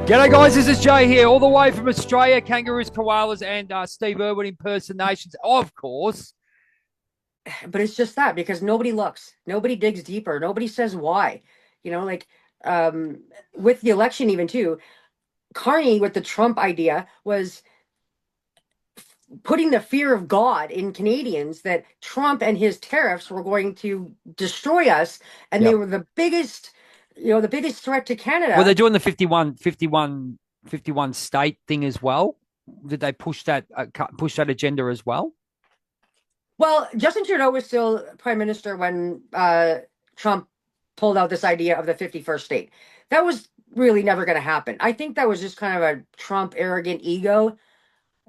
G'day guys, this is Jay here, all the way from Australia, kangaroos, koalas, and Steve Irwin impersonations, of course. But it's just that because nobody looks, nobody digs deeper, nobody says why. You know, like um, with the election, even too, Carney with the Trump idea was putting the fear of God in Canadians that Trump and his tariffs were going to destroy us, and they Yep. were the biggest, the biggest threat to Were they Canada. doing the 51 state thing as well? Did they push that agenda as well? Well, Justin Trudeau was still prime minister when Trump pulled out this idea of the 51st state. That was really never going to happen. I think that was just kind of a Trump arrogant ego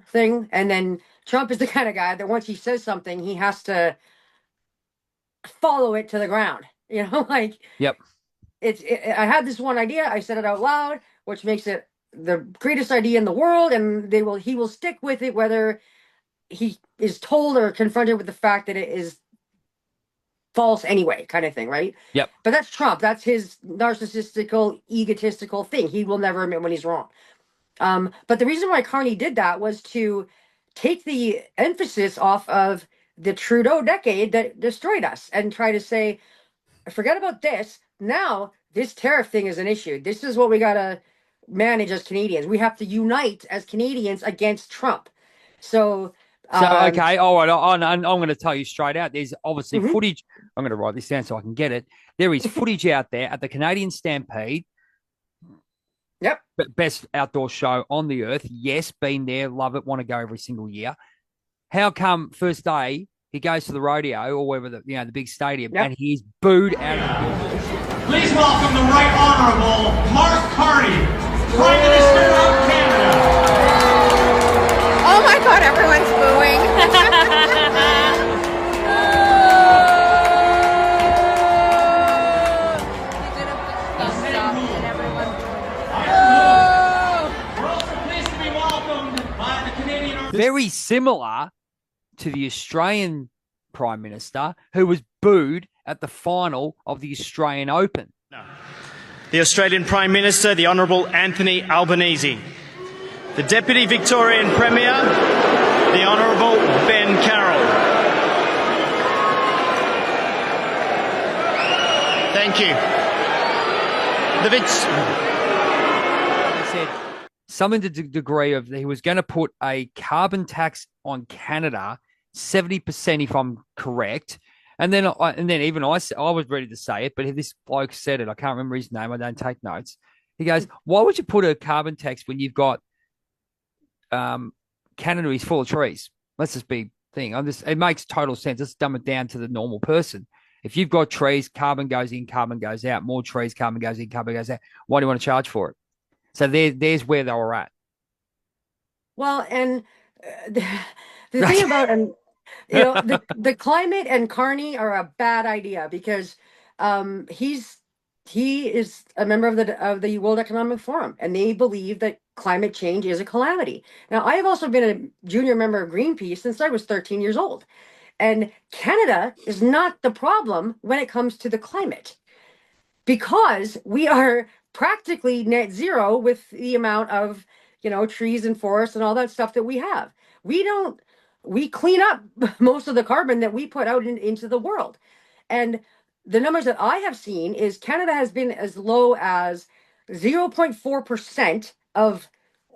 thing. And then Trump is the kind of guy that once he says something, he has to follow it to the ground. Like Yep. I had this one idea, I said it out loud, which makes it the greatest idea in the world, and he will stick with it whether he is told or confronted with the fact that it is false anyway, kind of thing, right? Yep. But that's Trump. That's his narcissistical, egotistical thing. He will never admit when he's wrong. But the reason why Carney did that was to take the emphasis off of the Trudeau decade that destroyed us and try to say, forget about this. Now, this tariff thing is an issue. This is what we got to manage as Canadians. We have to unite as Canadians against Trump. So, So, um, okay, all right, I'm going to tell you straight out. There's obviously mhm, footage. I'm going to write this down so I can get it. There is footage out there at the Canadian Stampede, yep. best outdoor show on the earth. Yes, been there, love it, want to go every single year. How come first day he goes to the rodeo or wherever the big stadium Yep. and he's booed out of the building? Please welcome the Right Honourable Mark Carney, Prime Minister of Canada. Oh my God, everyone's booing. We're also pleased to be welcomed by the Canadian. Very similar to the Australian Prime Minister who was booed at the final of the Australian Open. The Australian Prime Minister, the Honourable Anthony Albanese. The Deputy Victorian Premier, the Honourable Ben Carroll. Thank you. He said something to the degree of he was going to put a carbon tax on Canada, 70% if I'm correct. And then even I was ready to say it, but this bloke said it. I can't remember his name. I don't take notes. He goes, "Why would you put a carbon tax when you've got Canada is full of trees?" Let's just be thing. It makes total sense. Let's dumb it down to the normal person. If you've got trees, carbon goes in, carbon goes out. More trees, carbon goes in, carbon goes out. Why do you want to charge for it? So there's where they were at. Well, and the thing about the climate and Carney are a bad idea because he is a member of the World Economic Forum, and they believe that climate change is a calamity. Now, I have also been a junior member of Greenpeace since I was 13 years old, and Canada is not the problem when it comes to the climate because we are practically net zero with the amount of trees and forests and all that stuff that we have. We clean up most of the carbon that we put out into the world. And the numbers that I have seen is Canada has been as low as 0.4% of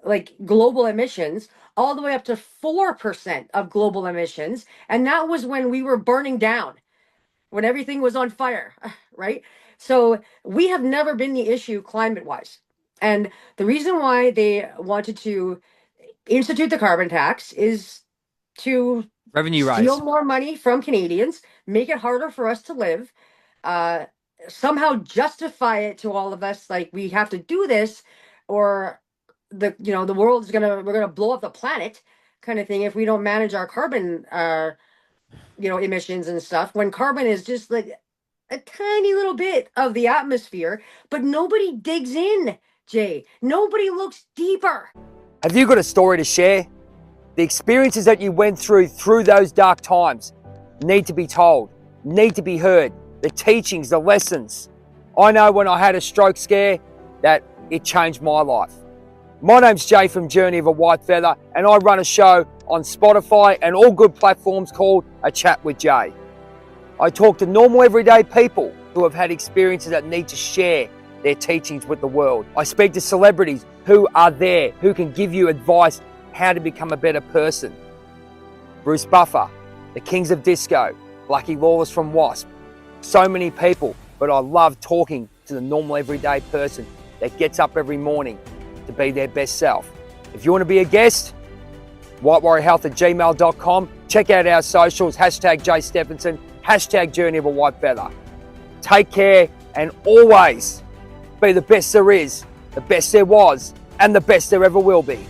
like global emissions all the way up to 4% of global emissions, and that was when we were burning down, when everything was on fire, right? So we have never been the issue climate wise. And the reason why they wanted to institute the carbon tax is to Revenue steal raise. more money from Canadians, make it harder for us to live, uh, somehow justify it to all of us like we have to do this, or the world's we're gonna blow up the planet, kind of thing, if we don't manage our carbon emissions and stuff. When carbon is just like a tiny little bit of the atmosphere, but nobody digs in, Jay. Nobody looks deeper. Have you got a story to share? The experiences that you went through those dark times need to be told, need to be heard. The teachings, the lessons. I know when I had a stroke scare that it changed my life. My name's Jay from Journey of a Whitefeather, and I run a show on Spotify and all good platforms called A Chat with Jay. I talk to normal everyday people who have had experiences that need to share their teachings with the world. I speak to celebrities who are there, who can give you advice how to become a better person. Bruce Buffer, the Kings of Disco, Lucky Lawless from Wasp, so many people, but I love talking to the normal everyday person that gets up every morning to be their best self. If you want to be a guest, whitewarriorhealth@gmail.com. Check out our socials, #JayStephenson, #Journey of a Whitefeather. Take care and always be the best there is, the best there was, and the best there ever will be.